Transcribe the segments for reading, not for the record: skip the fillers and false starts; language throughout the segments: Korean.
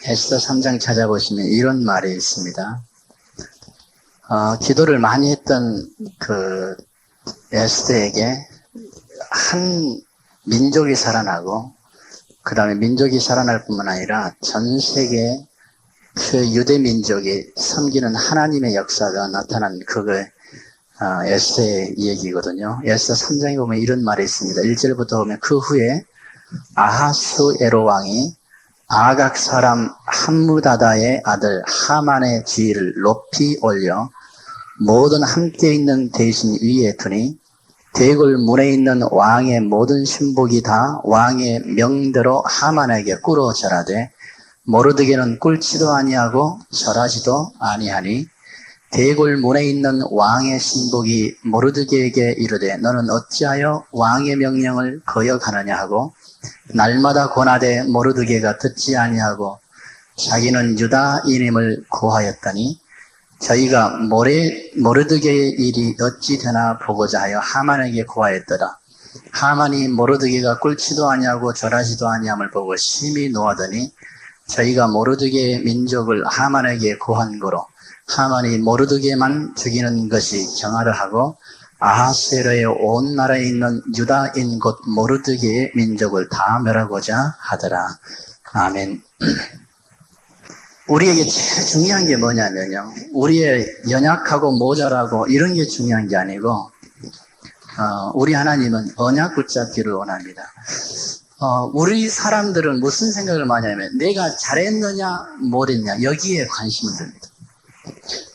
에스더 3장 찾아보시면 이런 말이 있습니다. 기도를 많이 했던 그 에스더에게 한 민족이 살아나고, 그 다음에 민족이 살아날 뿐만 아니라 전 세계 그 유대 민족이 섬기는 하나님의 역사가 나타난 그게 에스더의 얘기거든요. 에스더 3장에 보면 이런 말이 있습니다. 1절부터 보면 그 후에 아하스에로 왕이 아각 사람 함무다다의 아들 하만의 지위를 높이 올려 모든 함께 있는 대신 위에 두니 대궐 문에 있는 왕의 모든 신복이 다 왕의 명대로 하만에게 꿇어 절하되 모르드게는 꿇지도 아니하고 절하지도 아니하니 대궐 문에 있는 왕의 신복이 모르드게에게 이르되 너는 어찌하여 왕의 명령을 거역하느냐 하고 날마다 고나되 모르드게가 듣지 아니하고 자기는 유다인임을 고하였더니 저희가 모르드게의 일이 어찌 되나 보고자 하여 하만에게 고하였더라. 하만이 모르드게가 꿇지도 아니하고 절하지도 아니함을 보고 심히 노하더니 저희가 모르드게의 민족을 하만에게 고한 거로 하만이 모르드게만 죽이는 것이 정하려 하고 아하스에로의 온 나라에 있는 유다인 곧 모르드게의 민족을 다 멸하고자 하더라. 아멘. 우리에게 제일 중요한 게 뭐냐면요, 우리의 연약하고 모자라고 이런 게 중요한 게 아니고 우리 하나님은 언약 붙잡기를 원합니다. 우리 사람들은 무슨 생각을 많이 하냐면 내가 잘했느냐 못했냐 여기에 관심을 듭니다.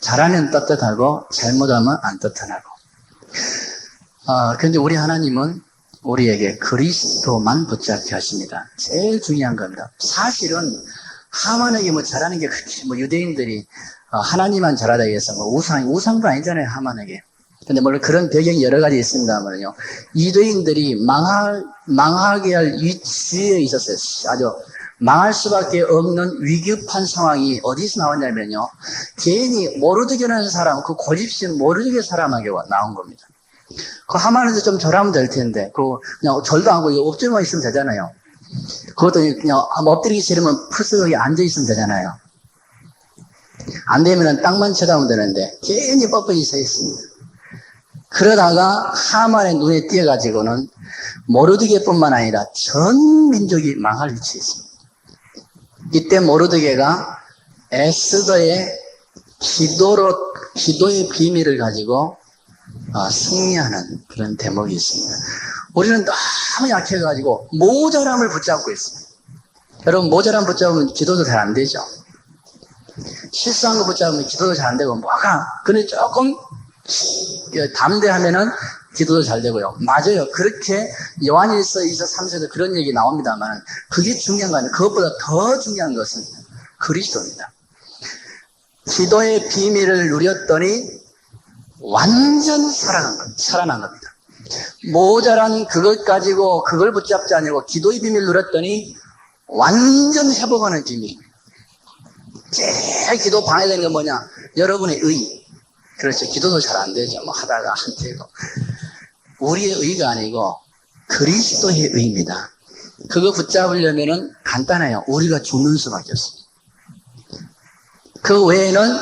잘하면 떳떳하고 잘못하면 안 떳떳하고. 그런데 우리 하나님은 우리에게 그리스도만 붙잡게 하십니다. 제일 중요한 겁니다. 사실은 하만에게 뭐 잘하는 게 그렇게 유대인들이 하나님만 잘하다 해서 우상도 아니잖아요, 하만에게. 근데 물론 그런 배경이 여러 가지 있습니다만요. 유대인들이 망하게 할 위치에 있었어요. 아주 망할 수밖에 없는 위급한 상황이 어디서 나왔냐면요. 괜히 모르드게라는 사람, 그 고집신 모르드게 사람에게 나온 겁니다. 그 하만에도 좀 절하면 될 텐데, 그냥 절도 안 하고 엎드려만 있으면 되잖아요. 그것도 그냥 엎드리기 싫으면 푸스하게 앉아있으면 되잖아요. 안 되면 땅만 쳐다보면 되는데 괜히 뻣뻣이 서 있습니다. 그러다가 하만의 눈에 띄어가지고는 모르드게뿐만 아니라 전 민족이 망할 위치에 있습니다. 이때 모르드게가 에스더의 기도의 비밀을 가지고 승리하는 그런 대목이 있습니다. 우리는 너무 약해가지고 모자람을 붙잡고 있습니다. 여러분, 모자람 붙잡으면 기도도 잘 안 되죠. 실수한 거 붙잡으면 기도도 잘 안 되고 근데 조금 담대하면은 기도도 잘 되고요. 맞아요. 그렇게 요한일서 2서 3서에도 그런 얘기 나옵니다만 그게 중요한 거 아니에요. 그것보다 더 중요한 것은 그리스도입니다. 기도의 비밀을 누렸더니 완전 살아난 겁니다. 모자란 그것 가지고 그걸 붙잡지 아니고 기도의 비밀을 누렸더니 완전 회복하는 비밀입니다. 제일 기도 방해되는 건 뭐냐? 여러분의 의. 그렇죠. 기도도 잘 안 되죠. 하다가 안 되고. 우리의 의가 아니고 그리스도의 의입니다. 그거 붙잡으려면은 간단해요. 우리가 죽는 수밖에 없습니다. 그 외에는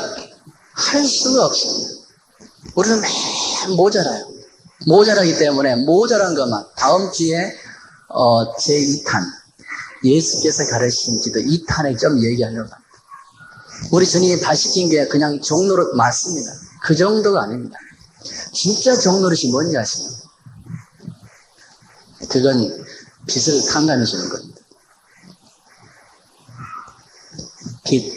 할 수가 없습니다. 우리는 매일 모자라요. 모자라기 때문에 모자란 것만 다음 주에 제2탄 예수께서 가르치신 기도 2탄에 좀 얘기하려고 합니다. 우리 주님이 다 시킨 게 그냥 종노릇 맞습니다. 그 정도가 아닙니다. 진짜 종노릇이 뭔지 아십니까? 그건 빚을 탕감해 주는 겁니다. 빚.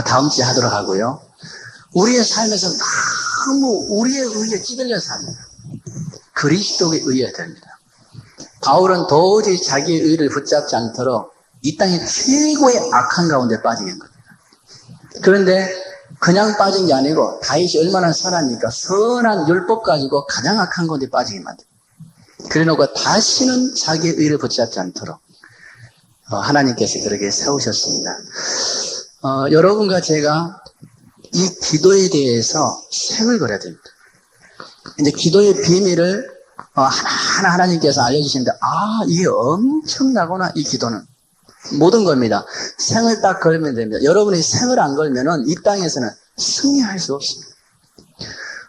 다음 주에 하도록 하고요. 우리의 삶에서 너무 우리의 의에 찌들려 삽니다. 그리스도의 의여야 됩니다. 바울은 도저히 자기의 의를 붙잡지 않도록 이 땅의 최고의 악한 가운데 빠지는 겁니다. 그런데 그냥 빠진 게 아니고 다윗이 얼마나 선하니까 선한 율법 가지고 가장 악한 가운데 빠지게 만듭니다. 그래놓고 다시는 자기의 의를 붙잡지 않도록 하나님께서 그렇게 세우셨습니다. 여러분과 제가 이 기도에 대해서 생을 걸어야 됩니다. 이제 기도의 비밀을 하나하나 하나님께서 알려주시는데 이게 엄청나구나. 이 기도는 모든 겁니다. 생을 딱 걸면 됩니다. 여러분이 생을 안 걸면은 이 땅에서는 승리할 수 없습니다.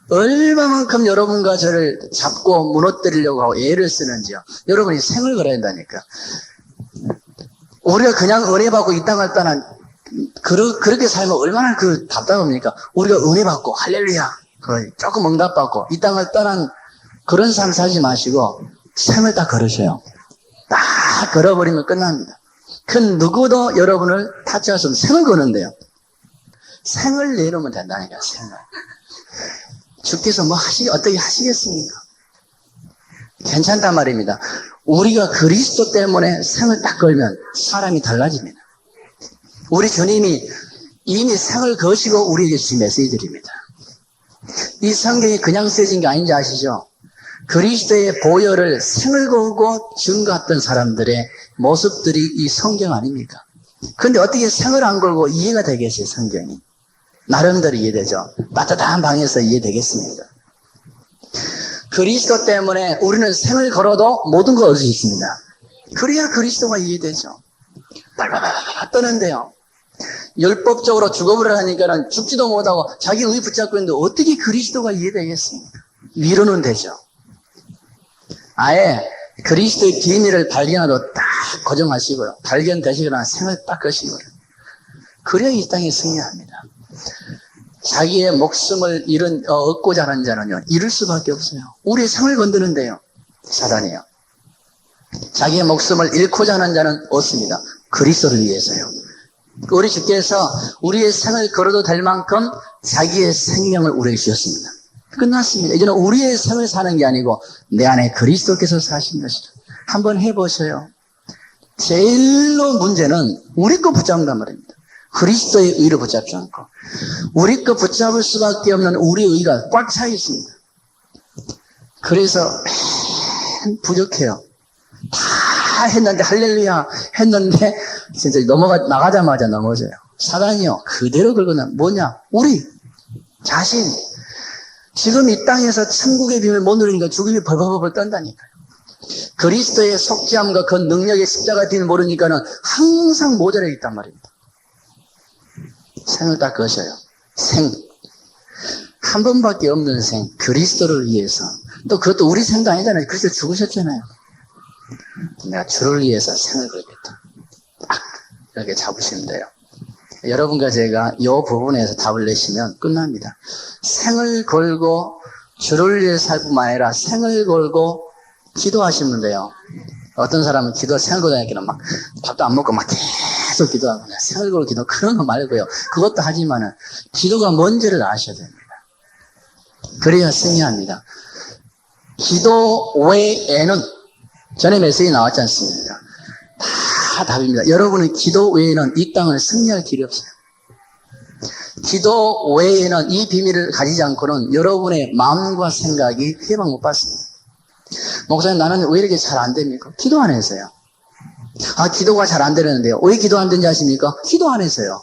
얼마만큼 여러분과 저를 잡고 무너뜨리려고 하고 애를 쓰는지요. 여러분이 생을 걸어야 된다니까. 우리가 그냥 은혜 받고 이 땅을 떠난 그렇게 살면 얼마나 답답합니까? 우리가 은혜 받고 할렐루야 조금 응답받고 이 땅을 떠난 그런 삶 살지 마시고 생을 딱 걸으셔요. 딱 걸어버리면 끝납니다. 그 누구도 여러분을 타치할 수 없는 생을 거는데요. 생을 내놓으면 된다니까. 생을. 주께서 어떻게 하시겠습니까? 괜찮단 말입니다. 우리가 그리스도 때문에 생을 딱 걸면 사람이 달라집니다. 우리 주님이 이미 생을 거시고 우리에게 주신 메시지입니다. 이 성경이 그냥 쓰여진 게 아닌지 아시죠? 그리스도의 보혈을 생을 걸고 증거했던 사람들의 모습들이 이 성경 아닙니까? 그런데 어떻게 생을 안 걸고 이해가 되겠어요, 성경이? 나름대로 이해되죠. 따뜻한 방에서 이해되겠습니다. 그리스도 때문에 우리는 생을 걸어도 모든 걸 얻을 수 있습니다. 그래야 그리스도가 이해되죠. 빨빨빨빨 떠는데요. 율법적으로 죽어버리라니까는 죽지도 못하고 자기 의 붙잡고 있는데 어떻게 그리스도가 이해되겠습니까? 위로는 되죠. 아예 그리스도의 비밀을 발견하도록 딱 고정하시고요. 발견되시거나 생을 딱 거시고요. 그래야 이 땅에 승리합니다. 자기의 목숨을 얻고자 하는 자는요, 잃을 수밖에 없어요. 우리의 생을 건드는데요, 사단이요. 자기의 목숨을 잃고자 하는 자는 얻습니다. 그리스도를 위해서요. 우리 주께서 우리의 생을 걸어도 될 만큼 자기의 생명을 우리에게 주셨습니다. 끝났습니다. 이제는 우리의 생을 사는 게 아니고 내 안에 그리스도께서 사신 것이다. 한번 해보셔요. 제일로 문제는 우리 거 붙잡는단 말입니다. 그리스도의 의를 붙잡지 않고 우리 거 붙잡을 수밖에 없는 우리의 의가 꽉 차 있습니다. 그래서 맨 부족해요. 다 했는데 할렐루야 했는데 진짜 나가자마자 넘어져요. 사단이요 그대로 긁어놔. 뭐냐? 우리 자신. 지금 이 땅에서 천국의 비밀을 못 누리니까 죽음이 벌벌벌 떤다니까요. 그리스도의 속죄함과 그 능력의 십자가의 비밀을 모르니까는 항상 모자라 있단 말입니다. 생을 딱 거셔요. 생. 한 번밖에 없는 생. 그리스도를 위해서. 또 그것도 우리 생도 아니잖아요. 그리스도 죽으셨잖아요. 내가 주를 위해서 생을 걸겠다. 딱 이렇게 잡으시면 돼요. 여러분과 제가 이 부분에서 답을 내시면 끝납니다. 생을 걸고 주를 위해 살 뿐만 아니라 생을 걸고 기도하시면 돼요. 어떤 사람은 생을 걸고 막 밥도 안 먹고 막 계속 기도하고 생을 걸고 기도 그런 거 말고요. 그것도 하지만은 기도가 뭔지를 아셔야 됩니다. 그래야 승리합니다. 기도 외에는 전에 메시지 나왔지 않습니까? 다 답입니다. 여러분은 기도 외에는 이 땅을 승리할 길이 없어요. 기도 외에는 이 비밀을 가지지 않고는 여러분의 마음과 생각이 해방 못 받습니다. 목사님 나는 왜 이렇게 잘 안 됩니까? 기도 안 해서요. 기도가 잘 안 되는데요. 왜 기도 안 되는지 아십니까? 기도 안 해서요.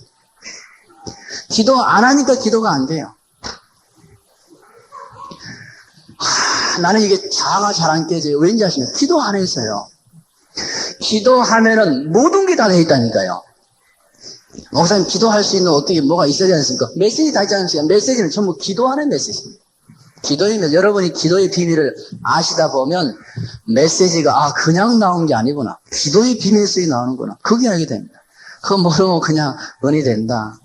기도 안 하니까 기도가 안 돼요. 나는 이게 자아가 잘 안 깨져요. 왠지 아십니까? 기도 안 해서요. 기도하면은 모든 게 다 돼 있다니까요. 목사님 기도할 수 있는 뭐가 있어야 되지 않습니까? 메시지 다 있지 않습니까? 메시지는 전부 기도하는 메시지입니다. 기도이면 여러분이 기도의 비밀을 아시다 보면 메시지가 그냥 나온 게 아니구나. 기도의 비밀이 나오는구나. 그게 알게 됩니다. 그거 모르면 그냥 은이 된다.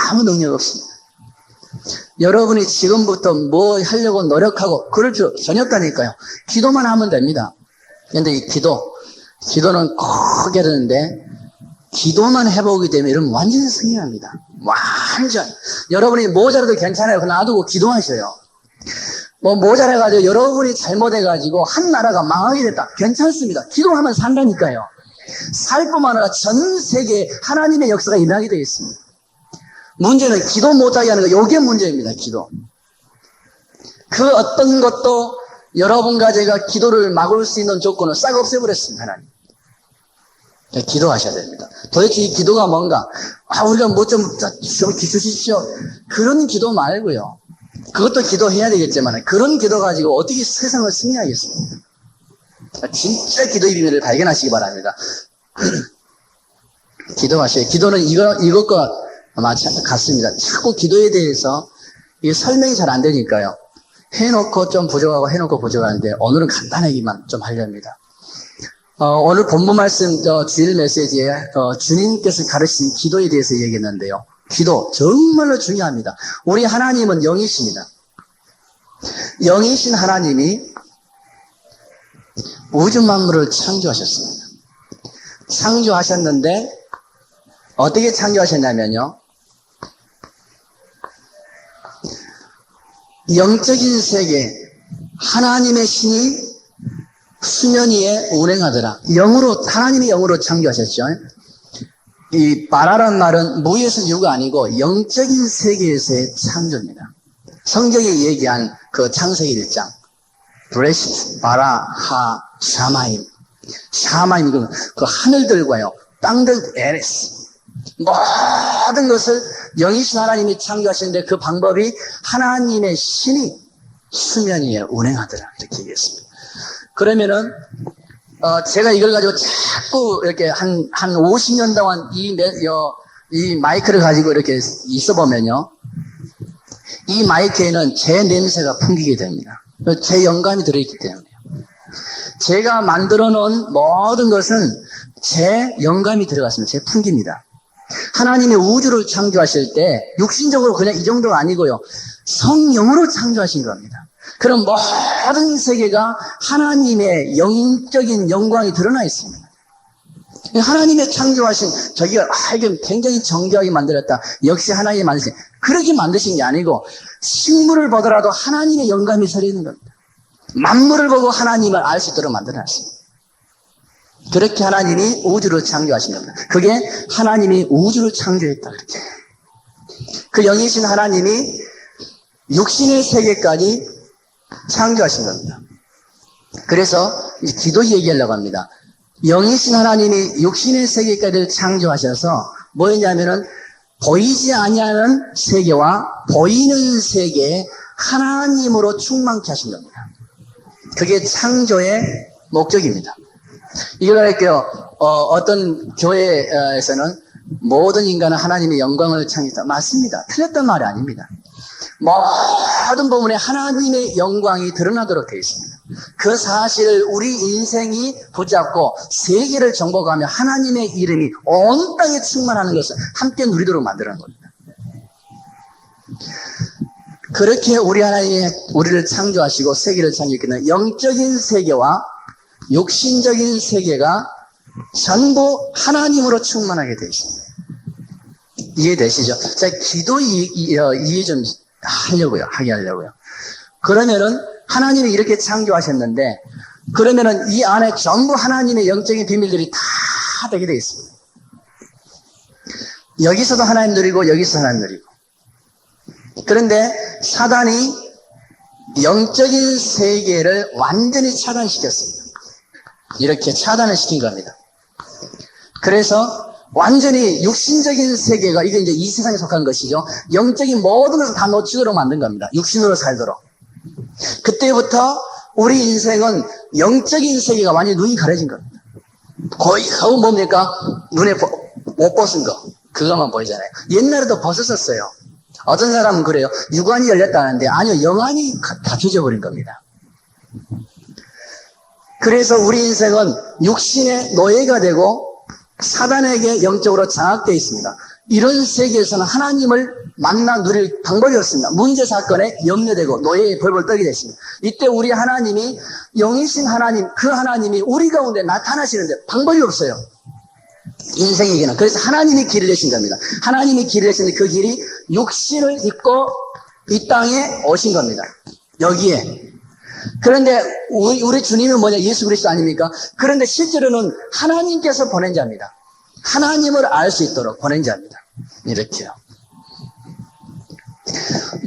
아무 능력 없습니다. 여러분이 지금부터 뭐 하려고 노력하고 그럴 필요 전혀 없다니까요. 기도만 하면 됩니다. 그런데 이 기도는 꼭 해야 되는데 기도만 해보게 되면 여러분 완전히 승리합니다. 완전. 여러분이 모자라도 괜찮아요. 그냥 놔두고 기도하셔요. 모자라가지고 여러분이 잘못해가지고 한 나라가 망하게 됐다. 괜찮습니다. 기도하면 산다니까요. 살 뿐만 아니라 전 세계에 하나님의 역사가 일어나게 되어 있습니다. 문제는 기도 못하게 하는 거, 이게 문제입니다. 기도. 그 어떤 것도 여러분과 제가 기도를 막을 수 있는 조건을 싹 없애버렸습니다. 하나님. 기도하셔야 됩니다. 도대체 이 기도가 뭔가? 우리가 뭐 좀 주십시오. 그런 기도 말고요. 그것도 기도해야 되겠지만 그런 기도 가지고 어떻게 세상을 승리하겠습니까? 진짜 기도의 비밀을 발견하시기 바랍니다. 기도하셔요. 기도는 이것과 같습니다. 자꾸 기도에 대해서 이게 설명이 잘 안 되니까요. 해놓고 좀 부족하고 해놓고 부족한데 오늘은 간단하게만 좀 하렵니다. 오늘 본문 말씀 주일 메시지에 주님께서 가르친 기도에 대해서 얘기했는데요. 기도 정말로 중요합니다. 우리 하나님은 영이십니다. 영이신 하나님이 우주 만물을 창조하셨습니다. 창조하셨는데 어떻게 창조하셨냐면요. 영적인 세계 하나님의 신이 수면 위에 운행하더라. 하나님이 영으로 창조하셨죠. 이 바라란 말은 무에서 유가 아니고 영적인 세계에서의 창조입니다. 성경에 얘기한 그 창세기 1장 브레시트, 바라, 하, 샤마임. 샤마임 그 하늘들과요 땅들, 에레스 모든 것을 영이신 하나님이 창조하시는데 그 방법이 하나님의 신이 수면 위에 운행하더라 이렇게 얘기했습니다. 그러면은 제가 이걸 가지고 자꾸 이렇게 한 50년 동안 이 마이크를 가지고 이렇게 있어 보면요, 이 마이크에는 제 냄새가 풍기게 됩니다. 제 영감이 들어있기 때문에요. 제가 만들어 놓은 모든 것은 제 영감이 들어갔습니다. 제 풍기입니다. 하나님이 우주를 창조하실 때 육신적으로 그냥 이 정도가 아니고요, 성령으로 창조하신 겁니다. 그럼 모든 세계가 하나님의 영적인 영광이 드러나 있습니다. 하나님의 창조하신 이게 굉장히 정교하게 만들었다. 역시 하나님이 만드신, 그렇게 만드신 게 아니고 식물을 보더라도 하나님의 영감이 서려 있는 겁니다. 만물을 보고 하나님을 알 수 있도록 만들어놨습니다. 그렇게 하나님이 우주를 창조하신 겁니다. 그게 하나님이 우주를 창조했다. 그렇게. 그 영이신 하나님이 육신의 세계까지 창조하신 겁니다. 그래서 기도 얘기하려고 합니다. 영이신 하나님이 육신의 세계까지 창조하셔서 뭐였냐면은 보이지 아니하는 세계와 보이는 세계에 하나님으로 충만케 하신 겁니다. 그게 창조의 목적입니다. 이걸 할게요. 어떤 교회에서는 모든 인간은 하나님의 영광을 창조했다. 맞습니다. 틀렸단 말이 아닙니다. 모든 부분에 하나님의 영광이 드러나도록 되어 있습니다. 그 사실을 우리 인생이 붙잡고 세계를 정복하며 하나님의 이름이 온 땅에 충만하는 것을 함께 누리도록 만드는 겁니다. 그렇게 우리 하나님이 우리를 창조하시고 세계를 창조했기는 영적인 세계와 육신적인 세계가 전부 하나님으로 충만하게 되어 있습니다. 이해되시죠? 자, 기도 이해 좀 하게 하려고요. 그러면은 하나님이 이렇게 창조하셨는데, 그러면은 이 안에 전부 하나님의 영적인 비밀들이 다 되게 되어 있습니다. 여기서도 하나님 누리고 여기서 하나님 누리고. 그런데 사단이 영적인 세계를 완전히 차단시켰습니다. 이렇게 차단을 시킨 겁니다. 그래서 완전히 육신적인 세계가, 이게 이제 이 세상에 속한 것이죠. 영적인 모든 것을 다 놓치도록 만든 겁니다. 육신으로 살도록. 그때부터 우리 인생은 영적인 세계가 완전히 눈이 가려진 겁니다. 거의 뭡니까? 눈에 못 벗은 거. 그것만 보이잖아요. 옛날에도 벗었었어요. 어떤 사람은 그래요. 육안이 열렸다는데, 아니요, 영안이 닫혀져 버린 겁니다. 그래서 우리 인생은 육신의 노예가 되고 사단에게 영적으로 장악되어 있습니다. 이런 세계에서는 하나님을 만나 누릴 방법이 없습니다. 문제 사건에 염려되고 노예의 벌벌 떨게 됐습니다. 이때 우리 하나님이, 영이신 하나님, 그 하나님이 우리 가운데 나타나시는데 방법이 없어요. 인생에게는. 그래서 하나님이 길을 내신 겁니다. 하나님이 길을 내시는데 그 길이 육신을 입고 이 땅에 오신 겁니다. 여기에. 그런데 우리 주님은 뭐냐? 예수 그리스도 아닙니까? 그런데 실제로는 하나님께서 보낸 자입니다. 하나님을 알 수 있도록 보낸 자입니다. 이렇게요.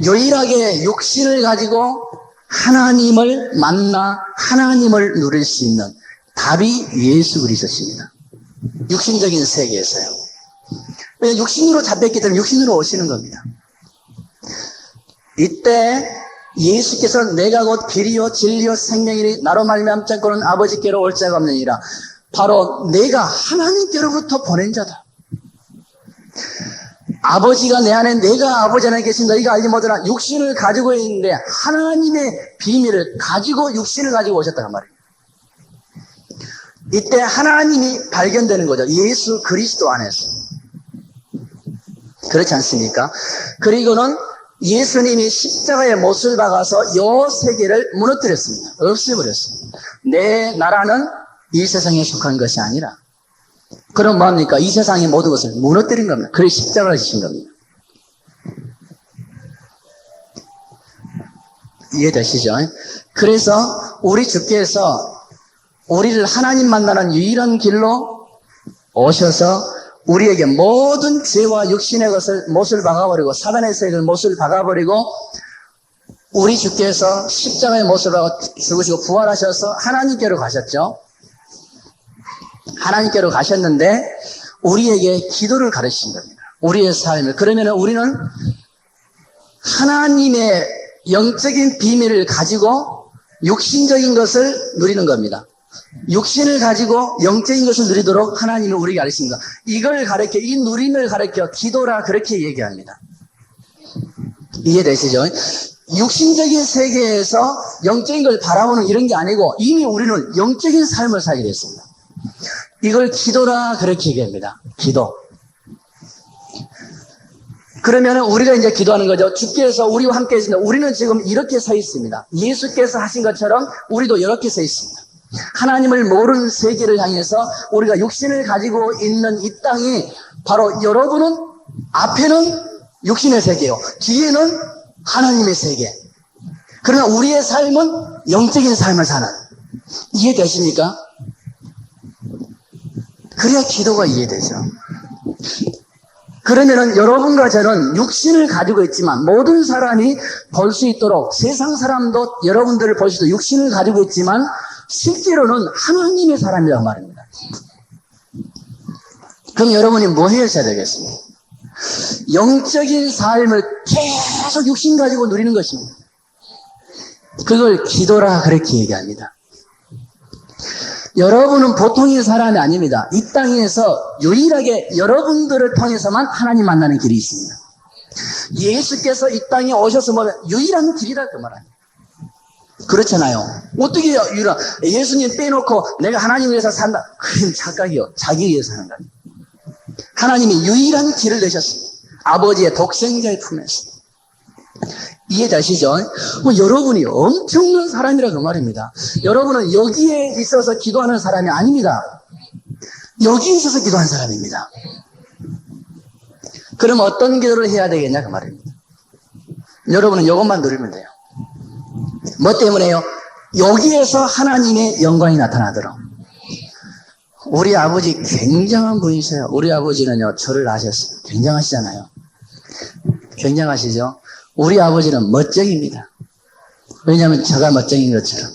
유일하게 육신을 가지고 하나님을 만나 하나님을 누릴 수 있는 답이 예수 그리스도십니다. 육신적인 세계에서요. 왜냐하면 육신으로 잡혔기 때문에 육신으로 오시는 겁니다. 이때 예수께서 내가 곧 길이요 진리요 생명이니 나로 말미암지 않고는 아버지께로 올 자가 없느니라. 바로 내가 하나님께로부터 보낸 자다. 아버지가 내 안에, 내가 아버지 안에 계신 너희가 알지 못하나 육신을 가지고 있는데 하나님의 비밀을 가지고 육신을 가지고 오셨다고 말이에요. 이때 하나님이 발견되는 거죠. 예수 그리스도 안에서. 그렇지 않습니까? 그리고는 예수님이 십자가에 못을 박아서 이 세계를 무너뜨렸습니다. 없애버렸습니다. 내 나라는 이 세상에 속한 것이 아니라, 그럼 뭡니까? 이 세상의 모든 것을 무너뜨린 겁니다. 그래서 십자가를 지신 겁니다. 이해되시죠? 그래서 우리 주께서 우리를 하나님 만나는 유일한 길로 오셔서 우리에게 모든 죄와 육신의 것을 못을 박아버리고, 사단의 세력을 못을 박아버리고, 우리 주께서 십자가의 못을 박아 죽으시고 부활하셔서 하나님께로 가셨죠. 하나님께로 가셨는데 우리에게 기도를 가르치신 겁니다. 우리의 삶을. 그러면 우리는 하나님의 영적인 비밀을 가지고 육신적인 것을 누리는 겁니다. 육신을 가지고 영적인 것을 누리도록 하나님은 우리에게 가르칩니다. 이걸 가르쳐, 이 누림을 가르쳐 기도라 그렇게 얘기합니다. 이해되시죠? 육신적인 세계에서 영적인 걸 바라보는 이런 게 아니고 이미 우리는 영적인 삶을 살게 됐습니다. 이걸 기도라 그렇게 얘기합니다. 기도. 그러면 우리가 이제 기도하는 거죠. 주께서 우리와 함께 계신다. 우리는 지금 이렇게 서 있습니다. 예수께서 하신 것처럼 우리도 이렇게 서 있습니다. 하나님을 모르는 세계를 향해서 우리가 육신을 가지고 있는 이 땅이 바로 여러분은 앞에는 육신의 세계요, 뒤에는 하나님의 세계. 그러나 우리의 삶은 영적인 삶을 사는. 이해되십니까? 그래야 기도가 이해되죠. 그러면은 여러분과 저는 육신을 가지고 있지만 모든 사람이 볼 수 있도록, 세상 사람도 여러분들을 볼 수 있도록 육신을 가지고 있지만 실제로는 하나님의 사람이라고 말입니다. 그럼 여러분이 뭐 하셔야 되겠습니까? 영적인 삶을 계속 육신 가지고 누리는 것입니다. 그걸 기도라 그렇게 얘기합니다. 여러분은 보통의 사람이 아닙니다. 이 땅에서 유일하게 여러분들을 통해서만 하나님 만나는 길이 있습니다. 예수께서 이 땅에 오셔서 보면 유일한 길이다 그 말 아니에요. 그렇잖아요. 어떻게 유일한, 예수님 빼놓고 내가 하나님 위해서 산다. 그건 착각이요. 자기 위해서 사는 거예요. 하나님이 유일한 길을 내셨습니다. 아버지의 독생자의 품에서. 이해되시죠? 뭐 여러분이 엄청난 사람이라 그 말입니다. 여러분은 여기에 있어서 기도하는 사람이 아닙니다. 여기에 있어서 기도하는 사람입니다. 그럼 어떤 기도를 해야 되겠냐 그 말입니다. 여러분은 이것만 누리면 돼요. 뭐 때문에요? 여기에서 하나님의 영광이 나타나도록. 우리 아버지 굉장한 분이세요. 우리 아버지는요, 저를 아셨어요. 굉장하시잖아요. 굉장하시죠? 우리 아버지는 멋쟁입니다. 왜냐하면 제가 멋쟁인 것처럼.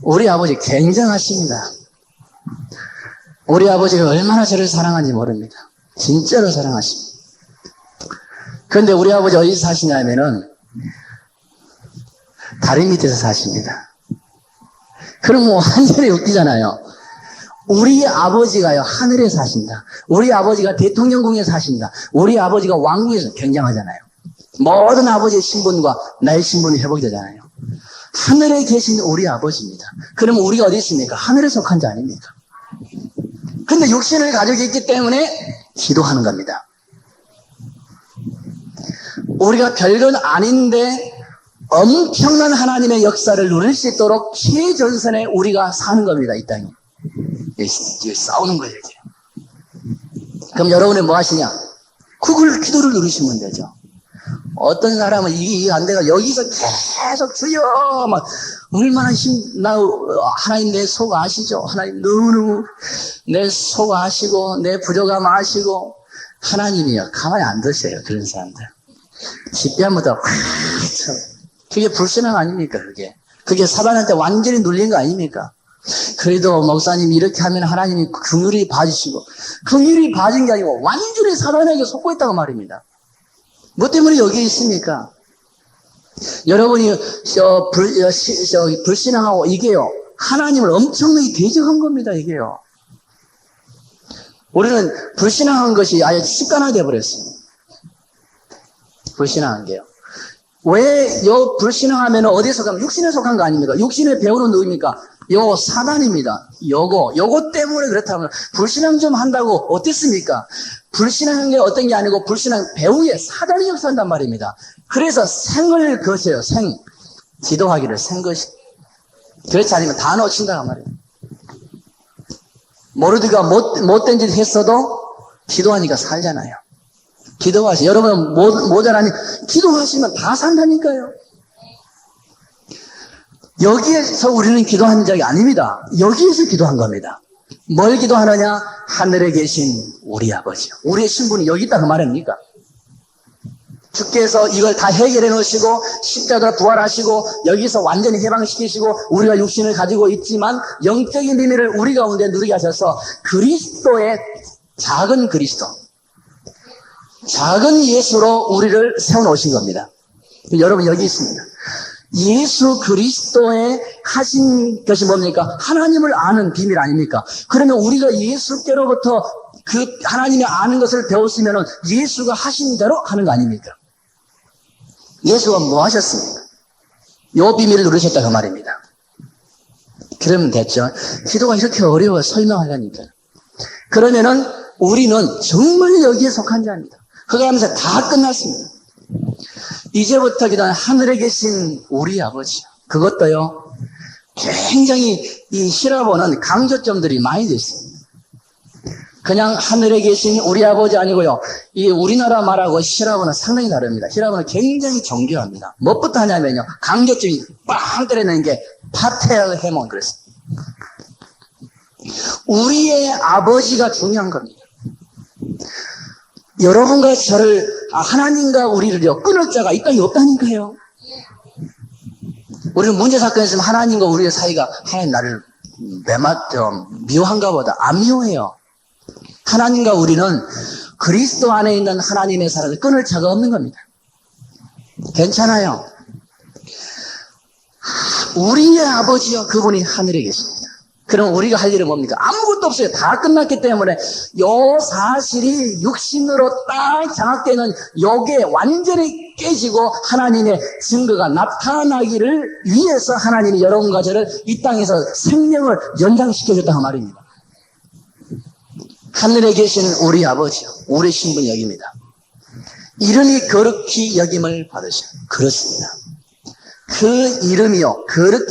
우리 아버지 굉장하십니다. 우리 아버지가 얼마나 저를 사랑하는지 모릅니다. 진짜로 사랑하십니다. 그런데 우리 아버지 어디서 사시냐면은 다리 밑에서 사십니다. 그럼 뭐 완전히 웃기잖아요. 우리 아버지가요, 하늘에 사신다. 우리 아버지가 대통령궁에 사신다. 우리 아버지가 왕궁에서 굉장하잖아요. 모든 아버지의 신분과 나의 신분이 회복되잖아요. 하늘에 계신 우리 아버지입니다. 그러면 우리가 어디 있습니까? 하늘에 속한 자 아닙니까? 근데 육신을 가지고 있기 때문에 기도하는 겁니다. 우리가 별건 아닌데 엄청난 하나님의 역사를 누릴 수 있도록 최전선에 우리가 사는 겁니다. 이 땅에. 여기 싸우는 거예요. 이제. 그럼 여러분은 뭐 하시냐? 그걸 기도를 누리시면 되죠. 어떤 사람은 이게 안 돼가 여기서 계속 주여 막 얼마나 나 하나님 내 속 아시죠? 하나님 너무너무 내 속 아시고 내 부족함 아시고. 하나님이요 가만히 안 두세요. 그런 사람들 집배한보다 그게 불신앙 아닙니까? 그게 사단한테 완전히 눌린 거 아닙니까? 그래도 목사님 이렇게 하면 하나님이 긍휼히 봐주시고, 긍휼히 봐준 게 아니고 완전히 사단에게 속고 있다고 말입니다. 뭐 때문에 여기에 있습니까? 여러분이 불신앙하고 이게요 하나님을 엄청나게 대적한 겁니다. 이게요 우리는 불신앙한 것이 아예 습관화가 되어버렸어요. 불신앙한 게요. 왜 요 불신앙하면 어디에 속하면 육신에 속한 거 아닙니까? 육신의 배우는 누굽니까? 요 사단입니다. 요거 때문에 그렇다면 불신앙 좀 한다고 어땠습니까? 불신앙한 게 어떤 게 아니고 불신앙 배후에 사단이 역사한단 말입니다. 그래서 생을 거세요. 기도하기를 생것이. 그렇지 않으면 다 놓친다고 말이에요. 모르드가 못된 짓 했어도 기도하니까 살잖아요. 기도하세요. 여러분 모자라니 기도하시면 다 산다니까요. 여기에서 우리는 기도한 적이 아닙니다. 여기에서 기도한 겁니다. 뭘 기도하느냐? 하늘에 계신 우리 아버지요. 우리의 신분이 여기 있다 그 말입니까? 주께서 이걸 다 해결해 놓으시고 십자가로 부활하시고 여기서 완전히 해방시키시고 우리가 육신을 가지고 있지만 영적인 비밀을 우리 가운데 누리게 하셔서 그리스도의 작은 그리스도, 작은 예수로 우리를 세워놓으신 겁니다. 여러분 여기 있습니다. 예수 그리스도의 하신 것이 뭡니까? 하나님을 아는 비밀 아닙니까? 그러면 우리가 예수께로부터 그 하나님이 아는 것을 배웠으면 예수가 하신 대로 하는 거 아닙니까? 예수가 뭐 하셨습니까? 요 비밀을 누르셨다 그 말입니다. 그러면 됐죠. 기도가 이렇게 어려워 설명하려니까. 그러면은 우리는 정말 여기에 속한 자입니다. 그거 하면서 다 끝났습니다. 이제부터 기도하는 하늘에 계신 우리 아버지. 그것도요, 굉장히 이 히라보는 강조점들이 많이 있습니다. 그냥 하늘에 계신 우리 아버지 아니고요. 이 우리나라 말하고 히라보는 상당히 다릅니다. 히라보는 굉장히 정교합니다. 무엇부터 하냐면요. 강조점이 빵 때려내는 게 파텔 헤몬 그랬습니다. 우리의 아버지가 중요한 겁니다. 여러분과 저를 하나님과 우리를요 끊을 자가 이 땅에 없다니까요. 우리는 문제 사건이 있으면 하나님과 우리의 사이가 하나님 나를 미워한가 보다. 안 미워해요. 하나님과 우리는 그리스도 안에 있는 하나님의 사랑을 끊을 자가 없는 겁니다. 괜찮아요. 우리의 아버지요 그분이 하늘에 계십니다. 그럼 우리가 할 일은 뭡니까? 아무것도 없어요. 다 끝났기 때문에 요 사실이 육신으로 딱 장악되는 요게 완전히 깨지고 하나님의 증거가 나타나기를 위해서 하나님이 여러분과 저를 이 땅에서 생명을 연장시켜줬다고 말입니다. 하늘에 계신 우리 아버지요. 우리 신분 여깁니다. 이름이 거룩히 여김을 받으시오. 그렇습니다. 그 이름이요. 거룩히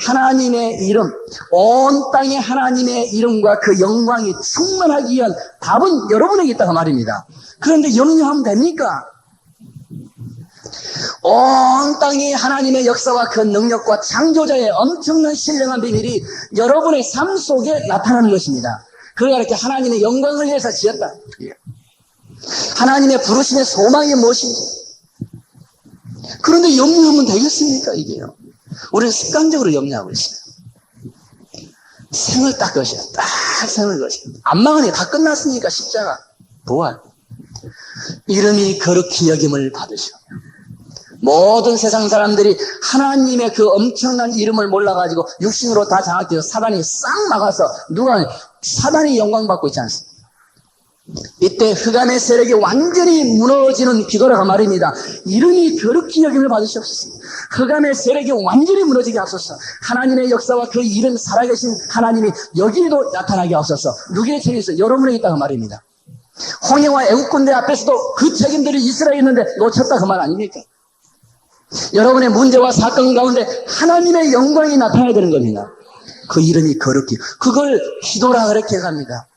하나님의 이름, 온 땅에 하나님의 이름과 그 영광이 충만하기 위한 답은 여러분에게 있다고 말입니다. 그런데 영유하면 됩니까? 온 땅에 하나님의 역사와 그 능력과 창조자의 엄청난 신령한 비밀이 여러분의 삶 속에 나타나는 것입니다. 그러니까 이렇게 하나님의 영광을 위해서 지었다. 하나님의 부르심의 소망이 무엇인지. 그런데 염려하면 되겠습니까, 이게요? 우리는 습관적으로 염려하고 있어요. 생을 딱 것이야. 딱 생을 것이야. 안 망하니 다 끝났으니까, 십자가. 부활. 이름이 거룩히 여김을 받으시오. 모든 세상 사람들이 하나님의 그 엄청난 이름을 몰라가지고 육신으로 다 장악되어 사단이 싹 막아서 사단이 영광 받고 있지 않습니까? 이때 흑암의 세력이 완전히 무너지는 기도라고 말입니다. 이름이 거룩히 여김을 받으시옵소서. 흑암의 세력이 완전히 무너지게 하소서. 하나님의 역사와 그 이름 살아계신 하나님이 여기에도 나타나게 하소서. 누구의 책임이 있어요? 여러분에게 있다고 말입니다. 홍해와 애국 군대 앞에서도 그 책임들이 이스라엘에 있는데 놓쳤다 그 말 아닙니까? 여러분의 문제와 사건 가운데 하나님의 영광이 나타나야 되는 겁니다. 그 이름이 거룩히. 그걸 기도라 그렇게 합니다.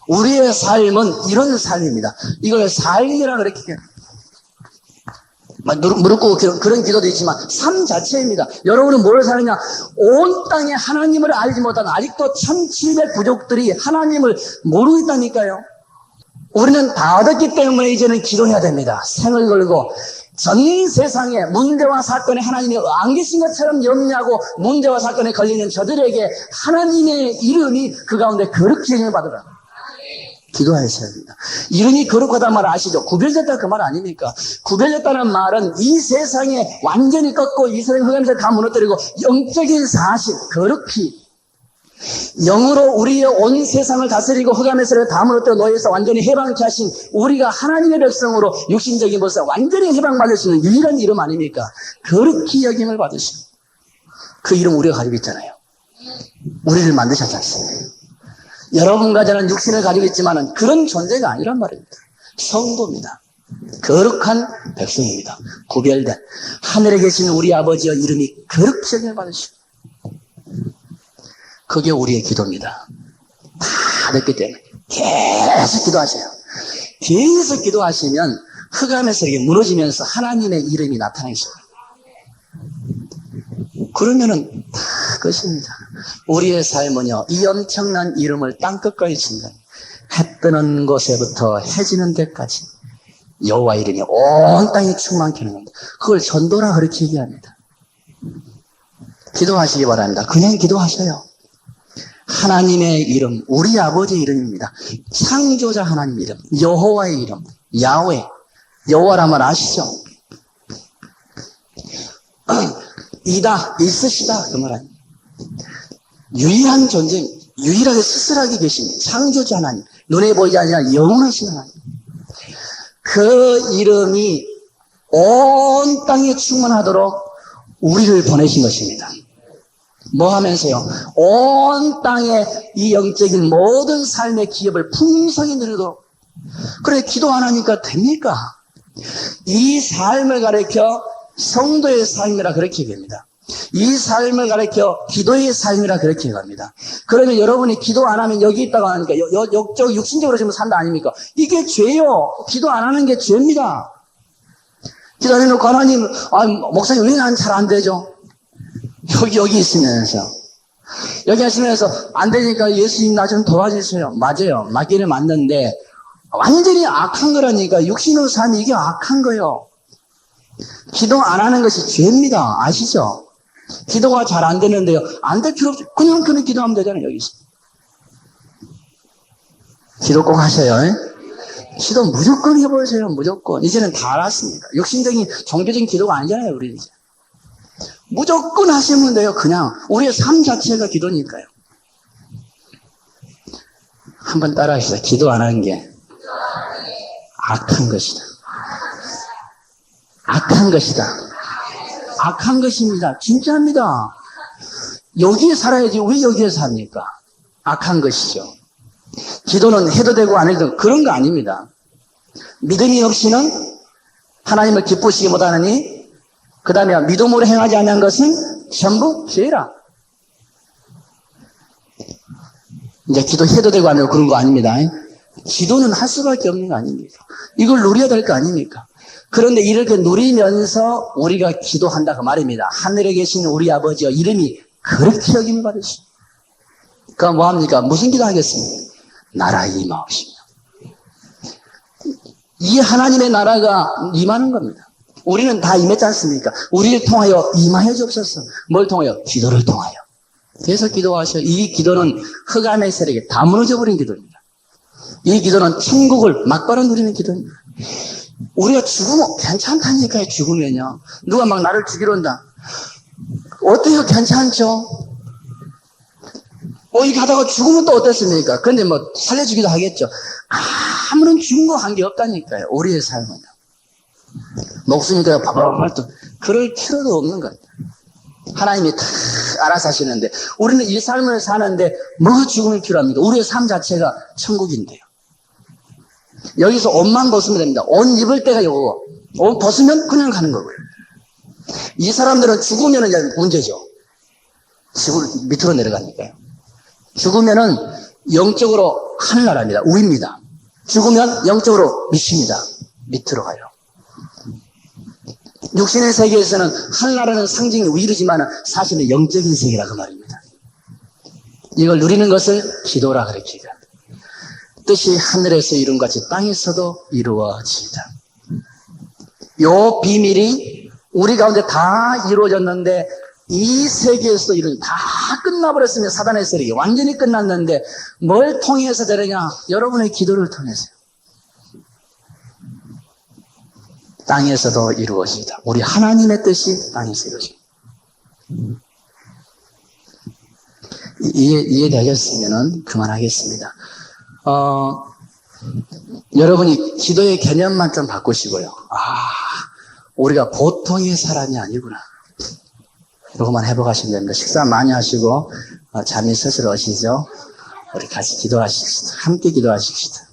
우리의 삶은 이런 삶입니다. 이걸 삶이라 그렇게 해요. 무릎 꿇고 그런 기도도 있지만 삶 자체입니다. 여러분은 뭘 사느냐? 온 땅에 하나님을 알지 못하는 아직도 1700 부족들이 하나님을 모르고 있다니까요. 우리는 다 얻었기 때문에 이제는 기도해야 됩니다. 생을 걸고 전 세상에 문제와 사건에 하나님이 안 계신 것처럼 염려하고 문제와 사건에 걸리는 저들에게 하나님의 이름이 그 가운데 거룩히 여김을 받으라. 기도하셔야 됩니다. 이름이 거룩하다는 말 아시죠? 구별됐다 그 말 아닙니까? 구별됐다는 말은 이 세상에 완전히 꺾고 이 세상 흑암에서 다 무너뜨리고 영적인 사실, 거룩히 영으로 우리의 온 세상을 다스리고 흑암의 세력을 다음으로 또 너희에서 완전히 해방케 하신 우리가 하나님의 백성으로 육신적인 것을 완전히 해방받을 수 있는 유일한 이름 아닙니까? 그렇게 여김을 받으시고 그 이름 우리가 가지고 있잖아요. 우리를 만드셨지 않습니까? 여러분과 저는 육신을 가지고 있지만 그런 존재가 아니란 말입니다. 성도입니다. 거룩한 백성입니다. 구별된 하늘에 계신 우리 아버지의 이름이 거룩히 여김을 받으시고 그게 우리의 기도입니다. 다 됐기 때문에 계속 기도하세요. 계속 기도하시면 흑암의 세력이 무너지면서 하나님의 이름이 나타나겠습니다. 그러면은 다 것입니다. 우리의 삶은요, 이 엄청난 이름을 땅끝까지 친다. 해 뜨는 곳에부터 해 지는 데까지 여호와 이름이 온 땅에 충만케 하는 겁니다. 그걸 전도라 그렇게 얘기합니다. 기도하시기 바랍니다. 그냥 기도하셔요. 하나님의 이름, 우리 아버지의 이름입니다. 창조자 하나님 이름, 여호와의 이름, 야훼. 여호와라면 아시죠? 이다, 있으시다 그 말 아닙니다. 유일한 존재, 유일하게 스스로하게 계신 창조자 하나님, 눈에 보이지 않으나 영원하신 하나님. 그 이름이 온 땅에 충만하도록 우리를 보내신 것입니다. 뭐 하면서요? 온 땅에 이 영적인 모든 삶의 기업을 풍성히 누리도록. 그래, 기도 안 하니까 됩니까? 이 삶을 가르쳐 성도의 삶이라 그렇게 얘기합니다. 이 삶을 가르쳐 기도의 삶이라 그렇게 얘기합니다. 그러면 여러분이 기도 안 하면 여기 있다가 하니까 저 육신적으로 지금 산다 아닙니까? 이게 죄요. 기도 안 하는 게 죄입니다. 기도 안 해놓고 하나님, 목사님 왜 난 잘 안 되죠? 여기 있으면서. 여기 하시면서 안 되니까 예수님 나 좀 도와주세요. 맞아요. 맞기는 맞는데 완전히 악한 거라니까. 육신으로 사는 이게 악한 거예요. 기도 안 하는 것이 죄입니다. 아시죠? 기도가 잘 안 되는데요. 안 될 필요 없죠. 그냥 기도하면 되잖아요. 여기서. 기도 꼭 하셔요. 기도 무조건 해보세요. 무조건. 이제는 다 알았습니다. 육신적인 종교적인 기도가 아니잖아요. 우리 이제. 무조건 하시면 돼요. 그냥 우리의 삶 자체가 기도니까요. 한번 따라 하시죠. 기도 안 하는 게 악한 것이다. 악한 것이다. 악한 것입니다. 진짜입니다. 여기에 살아야지 왜 여기에 삽니까? 악한 것이죠. 기도는 해도 되고 안 해도 되고 그런 거 아닙니다. 믿음이 없이는 하나님을 기쁘시게 못하느니 그 다음에 믿음으로 행하지 않는 것은 전부 죄라. 이제 기도해도 되고 안 해도 그런 거 아닙니다. 기도는 할 수밖에 없는 거 아닙니까? 이걸 누려야 될 거 아닙니까? 그런데 이렇게 누리면서 우리가 기도한다 그 말입니다. 하늘에 계신 우리 아버지의 이름이 그렇게 여김을 받으시오. 그럼 뭐합니까? 무슨 기도 하겠습니까? 나라 임하옵시며. 이 하나님의 나라가 임하는 겁니다. 우리는 다 임했지 않습니까? 우리를 통하여 임하여 주옵소서. 뭘 통하여? 기도를 통하여. 그래서 기도하셔. 이 기도는 흑암의 세력에 다 무너져버린 기도입니다. 이 기도는 천국을 막바로 누리는 기도입니다. 우리가 죽으면 괜찮다니까요. 죽으면요. 누가 막 나를 죽이러 온다. 어때요? 괜찮죠? 이렇게 하다가 죽으면 또 어땠습니까? 근데 뭐 살려주기도 하겠죠. 아무런 죽음과 관계없다니까요. 우리의 삶은. 목숨이 그냥 바바바바 또 그럴 필요도 없는 거예요. 하나님이 다 알아서 하시는데 우리는 이 삶을 사는데 뭐가 죽음이 필요합니까? 우리의 삶 자체가 천국인데요. 여기서 옷만 벗으면 됩니다. 옷 입을 때가 요거. 옷 벗으면 그냥 가는 거고요. 이 사람들은 죽으면 이제 문제죠. 지구 밑으로 내려가니까요. 죽으면은 영적으로 하늘나라입니다. 우입니다. 죽으면 영적으로 밑입니다. 밑으로 가요. 육신의 세계에서는 하늘나라는 상징이 위로지만 사실은 영적인 세계라 그 말입니다. 이걸 누리는 것을 기도라 그렇게 얘기합니다. 뜻이 하늘에서 이룬 같이 땅에서도 이루어지다. 요 비밀이 우리 가운데 다 이루어졌는데 이 세계에서도 다 끝나버렸으면 사단의 세력이 완전히 끝났는데 뭘 통해서 되느냐? 여러분의 기도를 통해서요. 땅에서도 이루어지다. 우리 하나님의 뜻이 땅에서 이루어집니다. 이해되셨으면 그만하겠습니다. 여러분이 기도의 개념만 좀 바꾸시고요. 우리가 보통의 사람이 아니구나. 이거만 해보가시면 됩니다. 식사 많이 하시고, 잠이 슬슬 오시죠? 우리 같이 기도하십시다. 함께 기도하십시다.